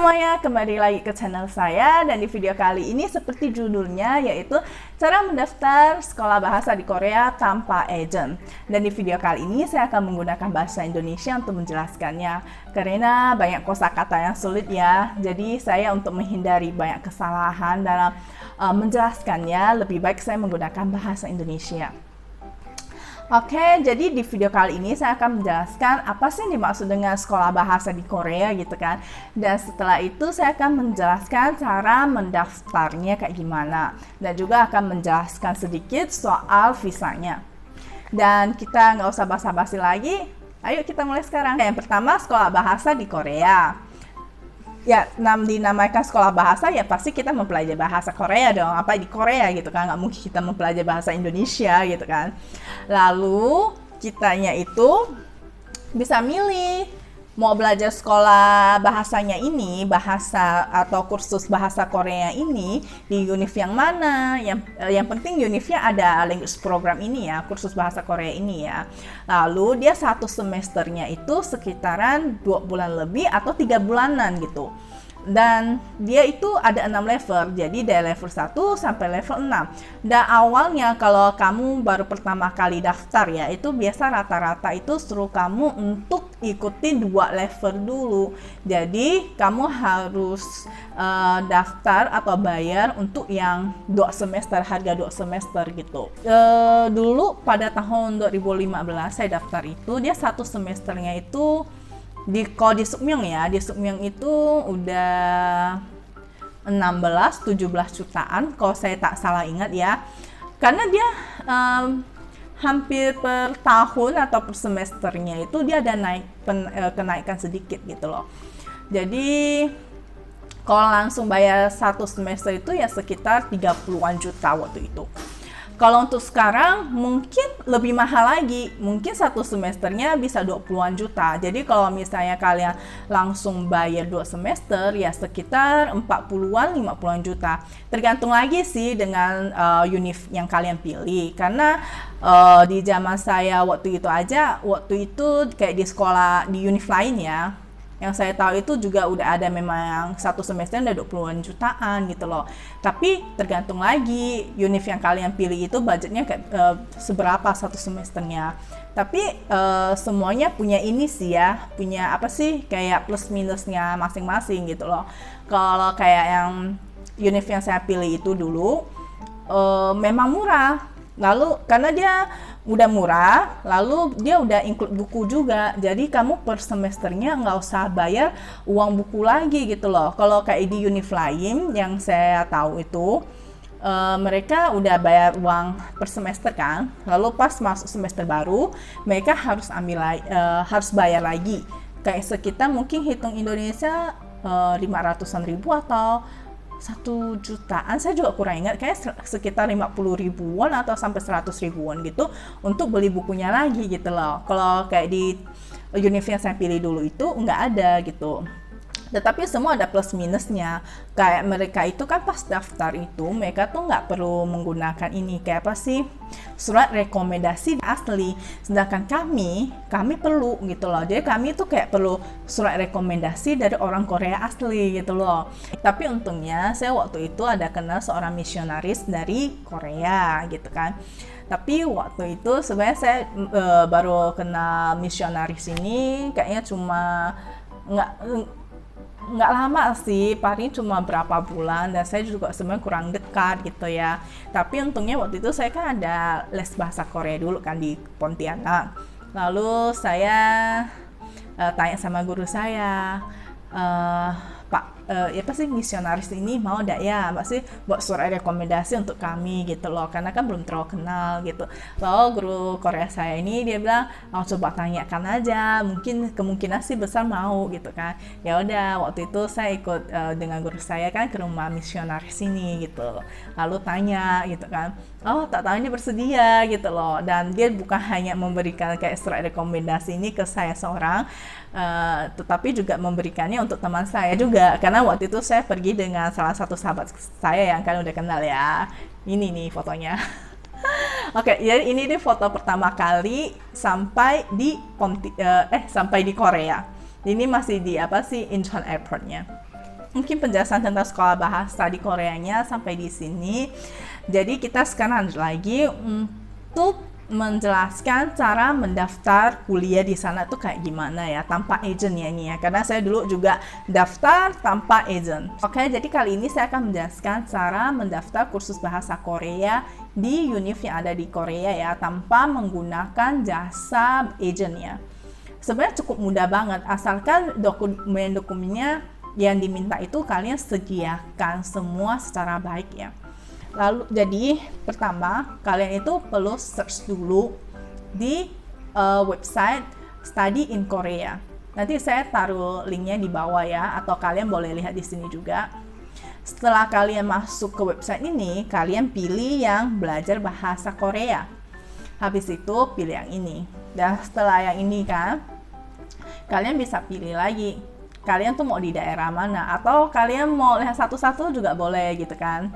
semuanya, kembali lagi ke channel saya. Dan di video kali ini seperti judulnya, yaitu cara mendaftar sekolah bahasa di Korea tanpa agent. Dan di video kali ini saya akan menggunakan bahasa Indonesia untuk menjelaskannya, karena banyak kosakata yang sulit ya. Jadi saya untuk menghindari banyak kesalahan dalam menjelaskannya, lebih baik saya menggunakan bahasa Indonesia. Oke, jadi di video kali ini saya akan menjelaskan apa sih yang dimaksud dengan sekolah bahasa di Korea gitu kan. Dan setelah itu saya akan menjelaskan cara mendaftarnya kayak gimana. Dan juga akan menjelaskan sedikit soal visanya. Dan kita nggak usah basa-basi lagi, ayo kita mulai sekarang. Yang pertama, sekolah bahasa di Korea. Ya, dinamakan sekolah bahasa ya pasti kita mempelajari bahasa Korea dong, apa di Korea gitu kan, nggak mungkin kita mempelajari bahasa Indonesia gitu kan. Lalu kitanya itu bisa milih mau belajar sekolah bahasanya ini, bahasa atau kursus bahasa Korea ini di univ yang mana. Yang penting univnya ada language program ini ya, kursus bahasa Korea ini ya. Lalu dia satu semesternya itu sekitaran 2 bulan lebih atau 3 bulanan gitu. Dan dia itu ada 6 level, jadi dari level 1 sampai level 6. Dan awalnya kalau kamu baru pertama kali daftar ya, itu biasa rata-rata itu suruh kamu untuk ikuti 2 level dulu. Jadi kamu harus daftar atau bayar untuk yang 2 semester, harga 2 semester gitu. Dulu pada tahun 2015 saya daftar itu, dia satu semesternya itu kalau di Sukmyung ya, di Sukmyung itu udah 16-17 jutaan kalau saya tak salah ingat ya. Karena dia hampir per tahun atau per semesternya itu dia ada kenaikan sedikit gitu loh. Jadi kalau langsung bayar satu semester itu ya sekitar 30-an juta waktu itu. Kalau untuk sekarang mungkin lebih mahal lagi, mungkin satu semesternya bisa 20-an juta. Jadi kalau misalnya kalian langsung bayar 2 semester ya sekitar 40-an, 50-an juta. Tergantung lagi sih dengan univ yang kalian pilih. Karena di zaman saya waktu itu kayak di sekolah di univ lain ya, yang saya tahu itu juga udah ada memang satu semester udah 20-an jutaan gitu loh. Tapi tergantung lagi univ yang kalian pilih itu budgetnya kayak seberapa satu semesternya. Tapi semuanya punya ini sih ya, punya apa sih kayak plus minusnya masing-masing gitu loh. Kalau kayak yang univ yang saya pilih itu dulu memang murah. Lalu karena dia udah murah, lalu dia udah include buku juga. Jadi kamu per semesternya nggak usah bayar uang buku lagi gitu loh. Kalau kayak di univ lain yang saya tahu itu mereka udah bayar uang per semester kan. Lalu pas masuk semester baru mereka harus harus bayar lagi. Kayak sekitar mungkin hitung Indonesia 500-an ribu atau 1 jutaan, saya juga kurang ingat, kayak sekitar 50 ribuan atau sampai 100 ribuan gitu untuk beli bukunya lagi gitu loh. Kalau kayak di univ yang saya pilih dulu itu nggak ada gitu. Tetapi semua ada plus minusnya. Kayak mereka itu kan pas daftar itu mereka tuh nggak perlu menggunakan ini kayak apa sih, surat rekomendasi asli. Sedangkan kami perlu gitu loh. Jadi kami tuh kayak perlu surat rekomendasi dari orang Korea asli gitu loh. Tapi untungnya saya waktu itu ada kenal seorang misionaris dari Korea gitu kan. Tapi waktu itu sebenarnya saya baru kenal misionaris ini kayaknya cuma nggak lama sih, paling cuma berapa bulan, dan saya juga sebenarnya kurang dekat gitu ya. Tapi untungnya waktu itu saya kan ada les bahasa Korea dulu kan di Pontianak. Lalu saya tanya sama guru saya, Pak, apa sih misionaris ini mau nggak ya, Mbak sih buat surat rekomendasi untuk kami gitu loh, karena kan belum terlalu kenal gitu. Lalu guru Korea saya ini dia bilang, coba tanyakan aja, mungkin kemungkinan sih besar mau gitu kan. Ya udah, waktu itu saya ikut dengan guru saya kan ke rumah misionaris ini gitu. Lalu tanya gitu kan, tak tahu ini bersedia gitu loh. Dan dia bukan hanya memberikan kayak surat rekomendasi ini ke saya seorang, tetapi juga memberikannya untuk teman saya juga, karena waktu itu saya pergi dengan salah satu sahabat saya yang kalian udah kenal ya. Ini nih fotonya. Oke, jadi ini nih foto pertama kali sampai di Korea. Ini masih di Incheon Airportnya. mungkin penjelasan tentang sekolah bahasa di Koreanya sampai di sini. Jadi kita sekarang lanjut lagi untuk menjelaskan cara mendaftar kuliah di sana tuh kayak gimana ya, tanpa agent ya ini ya, karena saya dulu juga daftar tanpa agent. Oke, jadi kali ini saya akan menjelaskan cara mendaftar kursus bahasa Korea di univ yang ada di Korea ya, tanpa menggunakan jasa agent ya. Sebenarnya cukup mudah banget, asalkan dokumen-dokumennya yang diminta itu kalian sediakan semua secara baik ya. Lalu jadi pertama kalian itu perlu search dulu di website Study in Korea. Nanti saya taruh linknya di bawah ya, atau kalian boleh lihat di sini juga. Setelah kalian masuk ke website ini, kalian pilih yang belajar bahasa Korea. Habis itu pilih yang ini. Dan setelah yang ini kan, kalian bisa pilih lagi. Kalian tuh mau di daerah mana, atau kalian mau lihat satu-satu juga boleh gitu kan.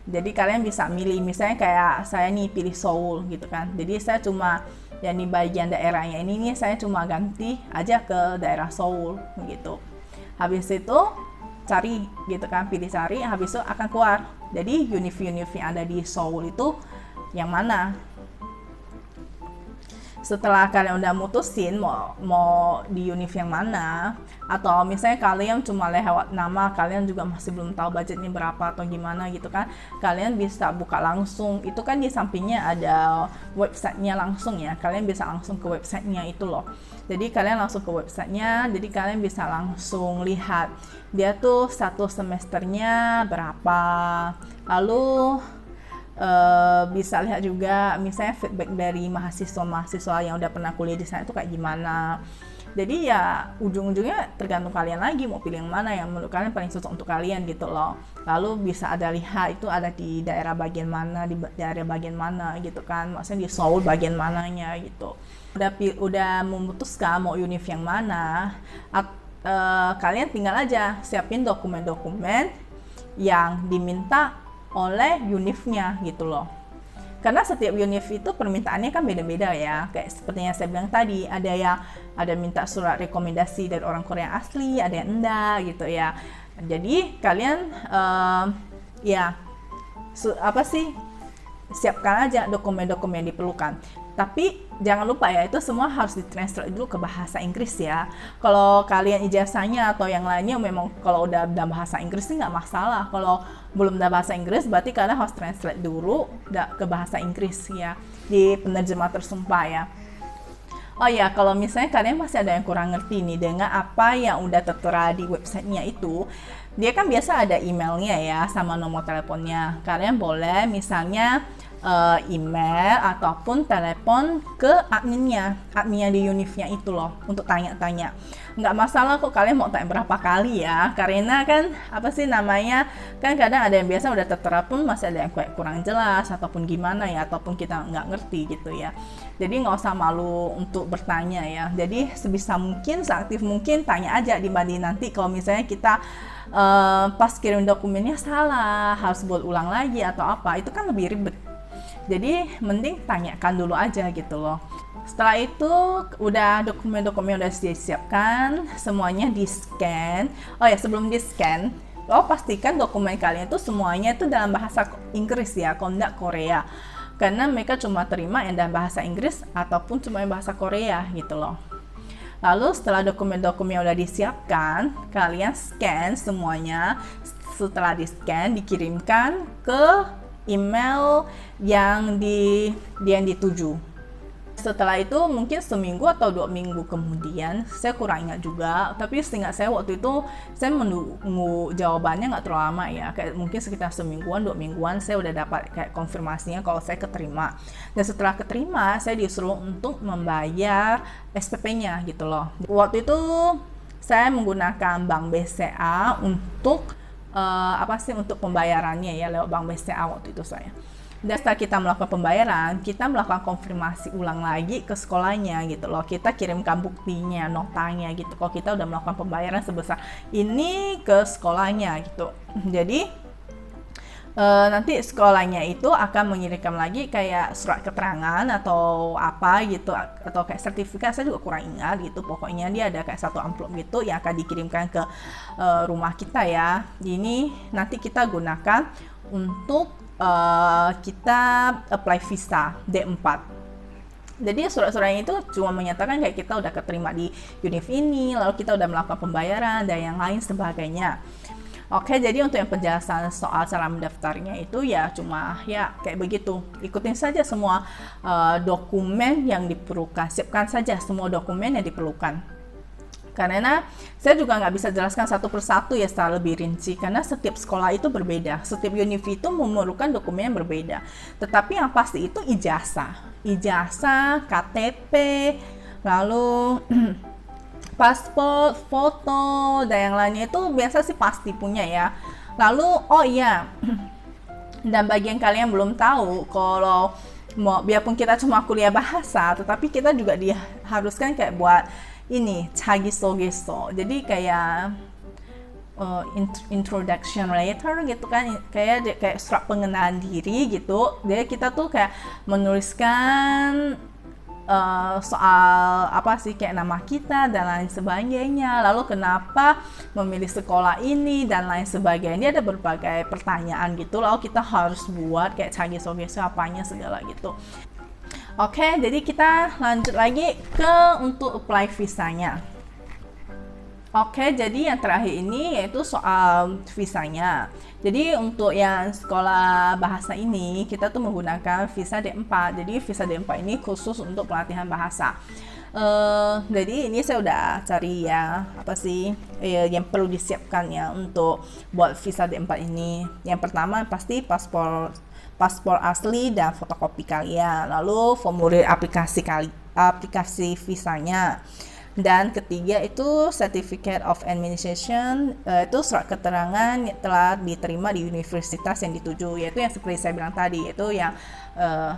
Jadi kalian bisa milih, misalnya kayak saya nih pilih Seoul gitu kan. Jadi saya cuma yang di bagian daerahnya ini nih, saya cuma ganti aja ke daerah Seoul gitu. Habis itu cari gitu kan, pilih cari, habis itu akan keluar. Jadi univ-univ yang ada di Seoul itu yang mana. Setelah kalian udah mutusin mau di univ yang mana, atau misalnya kalian cuma lewat nama, kalian juga masih belum tahu budgetnya berapa atau gimana gitu kan, kalian bisa buka langsung, itu kan di sampingnya ada websitenya langsung ya, kalian bisa langsung ke websitenya itu loh. Jadi kalian langsung ke websitenya, jadi kalian bisa langsung lihat dia tuh satu semesternya berapa, lalu bisa lihat juga misalnya feedback dari mahasiswa yang udah pernah kuliah di sana itu kayak gimana. Jadi ya ujung-ujungnya tergantung kalian lagi mau pilih yang mana yang menurut kalian paling cocok untuk kalian gitu loh. Lalu bisa ada lihat itu ada di daerah bagian mana, di daerah bagian mana gitu kan, maksudnya di Seoul bagian mananya gitu. Udah memutuskan mau univ yang mana, kalian tinggal aja siapin dokumen-dokumen yang diminta oleh univnya gitu loh. Karena setiap univ itu permintaannya kan beda-beda ya. Kayak seperti yang saya bilang tadi, ada minta surat rekomendasi dari orang Korea asli, ada yang enggak gitu ya. Jadi kalian siapkan aja dokumen-dokumen yang diperlukan. Tapi jangan lupa ya, itu semua harus ditranslate dulu ke bahasa Inggris ya. Kalau kalian ijazahnya atau yang lainnya memang kalau udah dalam bahasa Inggris sih nggak masalah. Kalau belum dalam bahasa Inggris berarti kalian harus translate dulu ke bahasa Inggris ya, di penerjemah tersumpah ya. Oh ya, kalau misalnya kalian masih ada yang kurang ngerti nih dengan apa yang udah tertera di websitenya itu, dia kan biasa ada emailnya ya sama nomor teleponnya. Kalian boleh misalnya email ataupun telepon ke adminnya di univnya itu loh untuk tanya-tanya. Nggak masalah kok kalian mau tanya berapa kali ya, karena kan apa sih namanya, kan kadang ada yang biasa udah tertera pun masih ada yang kayak kurang jelas ataupun gimana ya, ataupun kita nggak ngerti gitu ya. Jadi nggak usah malu untuk bertanya ya. Jadi sebisa mungkin, seaktif mungkin tanya aja, dibanding nanti kalau misalnya kita pas kirim dokumennya salah, harus buat ulang lagi atau apa, itu kan lebih ribet. Jadi mending tanyakan dulu aja gitu loh. Setelah itu udah dokumen-dokumen udah disiapkan, semuanya di scan. Oh ya, sebelum di scan, pastikan dokumen kalian itu semuanya itu dalam bahasa Inggris ya, kalau enggak Korea. Karena mereka cuma terima yang dalam bahasa Inggris ataupun cuma yang bahasa Korea gitu loh. Lalu setelah dokumen-dokumen udah disiapkan, kalian scan semuanya. Setelah di scan, dikirimkan ke email yang dituju. Setelah itu mungkin seminggu atau 2 minggu kemudian, saya kurang ingat juga, tapi seingat saya waktu itu saya menunggu jawabannya nggak terlalu lama ya, kayak mungkin sekitar semingguan 2 mingguan saya udah dapat kayak konfirmasinya kalau saya keterima. Dan setelah keterima, saya disuruh untuk membayar SPP-nya gitu loh. Waktu itu saya menggunakan Bank BCA untuk untuk pembayarannya ya, lewat Bank BCA waktu itu saya. Dan setelah kita melakukan pembayaran, kita melakukan konfirmasi ulang lagi ke sekolahnya gitu loh. Kita kirimkan buktinya, notanya gitu, kalau kita udah melakukan pembayaran sebesar ini ke sekolahnya gitu. Jadi nanti sekolahnya itu akan mengirimkan lagi kayak surat keterangan atau apa gitu, atau kayak sertifikat, saya juga kurang ingat gitu. Pokoknya dia ada kayak satu amplop gitu yang akan dikirimkan ke rumah kita ya. Ini nanti kita gunakan untuk kita apply visa D4. Jadi surat-suratnya itu cuma menyatakan kayak kita udah keterima di univ ini, lalu kita udah melakukan pembayaran dan yang lain sebagainya. Oke, jadi untuk yang penjelasan soal cara mendaftarnya itu ya cuma ya kayak begitu. Ikutin saja semua dokumen yang diperlukan, siapkan saja semua dokumen yang diperlukan. Karena saya juga nggak bisa jelaskan satu persatu ya secara lebih rinci, karena setiap sekolah itu berbeda, setiap univ itu memerlukan dokumen yang berbeda. Tetapi yang pasti itu ijazah, KTP, lalu paspor, foto, dan yang lainnya itu biasa sih pasti punya ya. Lalu, oh iya, dan bagian kalian belum tahu, kalau biarpun kita cuma kuliah bahasa, tetapi kita juga diharuskan kayak buat ini, 자기소개서. Jadi kayak introduction letter gitu kan, kayak surat pengenalan diri gitu. Jadi kita tuh kayak menuliskan soal apa sih, kayak nama kita dan lain sebagainya, lalu kenapa memilih sekolah ini dan lain sebagainya. Ada berbagai pertanyaan gitu, lalu kita harus buat kayak 자기소개서 apanya segala gitu. Oke, jadi kita lanjut lagi ke untuk apply visanya. Oke, jadi yang terakhir ini yaitu soal visanya. Jadi untuk yang sekolah bahasa ini, kita tuh menggunakan visa D4. Jadi visa D4 ini khusus untuk pelatihan bahasa. Jadi ini saya udah cari ya, apa sih yang perlu disiapkan ya untuk buat visa D4 ini. Yang pertama pasti paspor asli dan fotokopi kalian. Lalu formulir aplikasi visanya. Dan ketiga itu Certificate of Administration, itu surat keterangan telah diterima di universitas yang dituju, yaitu yang seperti saya bilang tadi, yaitu yang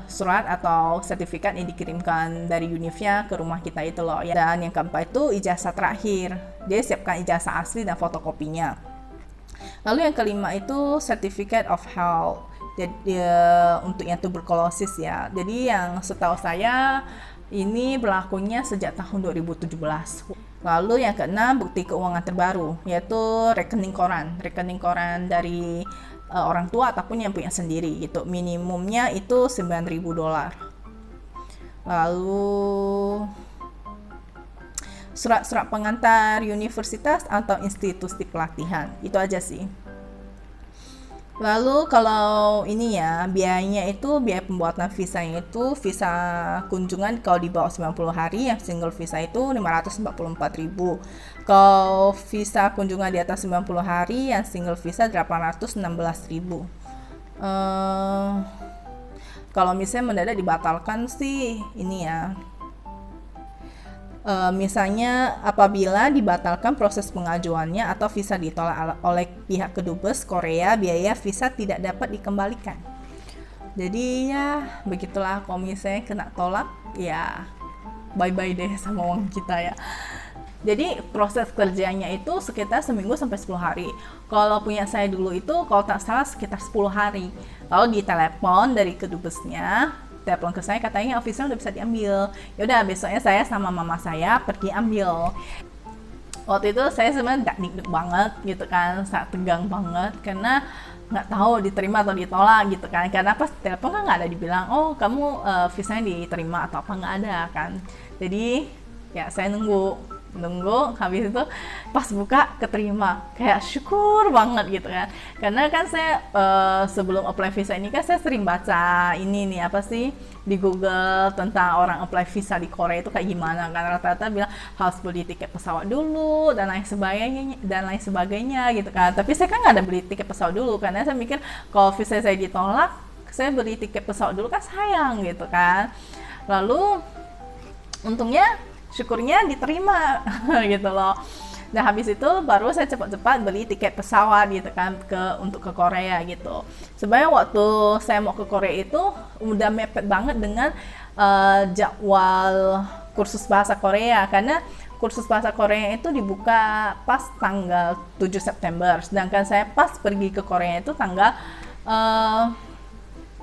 surat atau sertifikat yang dikirimkan dari univnya ke rumah kita itu loh. Dan yang keempat itu ijazah terakhir, jadi siapkan ijazah asli dan fotokopinya. Lalu yang kelima itu Certificate of Health, jadi untuk yang tuberkulosis ya. Jadi yang setahu saya ini berlakunya sejak tahun 2017. Lalu yang keenam, bukti keuangan terbaru, yaitu rekening koran dari orang tua ataupun yang punya sendiri gitu. Minimumnya itu $9.000. Lalu surat-surat pengantar universitas atau institusi pelatihan. Itu aja sih. Lalu kalau ini ya, biayanya itu biaya pembuatan visanya itu visa kunjungan kalau di bawah 90 hari, yang single visa itu 544.000. Kalau visa kunjungan di atas 90 hari, yang single visa 816.000. Kalau misalnya mendadak dibatalkan sih ini ya. Misalnya apabila dibatalkan proses pengajuannya atau visa ditolak oleh pihak kedubes Korea, biaya visa tidak dapat dikembalikan. Jadi ya begitulah, kalau misalnya kena tolak ya bye-bye deh sama uang kita ya. Jadi proses kerjanya itu sekitar seminggu sampai 10 hari. Kalau punya saya dulu itu kalau tak salah sekitar 10 hari. Lalu ditelepon dari kedubesnya, telepon ke saya, katanya official udah bisa diambil. Yaudah, besoknya saya sama mama saya pergi ambil. Waktu itu saya sebenarnya deg-deg banget gitu kan, sangat tegang banget karena nggak tahu diterima atau ditolak gitu kan. Karena pas telepon kan nggak ada dibilang, oh kamu visanya diterima atau apa, nggak ada kan. Jadi ya saya nunggu, habis itu pas buka keterima, kayak syukur banget gitu kan. Karena kan saya sebelum apply visa ini kan saya sering baca ini nih apa sih di Google tentang orang apply visa di Korea itu kayak gimana kan, rata-rata bilang harus beli tiket pesawat dulu dan lain sebagainya gitu kan. Tapi saya kan nggak ada beli tiket pesawat dulu karena saya mikir kalau visa saya ditolak, saya beli tiket pesawat dulu kan sayang gitu kan. Lalu untungnya syukurnya diterima gitu loh. Nah habis itu baru saya cepat-cepat beli tiket pesawat gitu kan untuk ke Korea gitu. Sebenarnya waktu saya mau ke Korea itu udah mepet banget dengan jadwal kursus bahasa Korea, karena kursus bahasa Korea itu dibuka pas tanggal 7 September, sedangkan saya pas pergi ke Korea itu tanggal eh,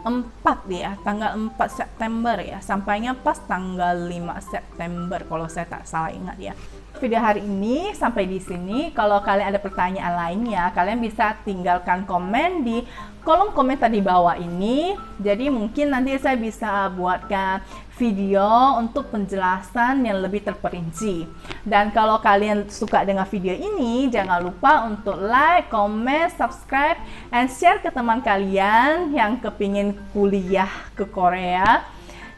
4 ya, tanggal 4 September ya, sampainya pas tanggal 5 September kalau saya tak salah ingat ya. Video hari ini sampai di sini. Kalau kalian ada pertanyaan lainnya, kalian bisa tinggalkan komen di kolom komentar di bawah ini. Jadi mungkin nanti saya bisa buatkan video untuk penjelasan yang lebih terperinci. Dan kalau kalian suka dengan video ini, jangan lupa untuk like, comment, subscribe, and share ke teman kalian yang kepingin kuliah ke Korea.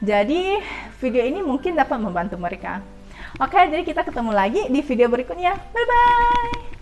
Jadi video ini mungkin dapat membantu mereka. Oke, jadi kita ketemu lagi di video berikutnya. Bye-bye!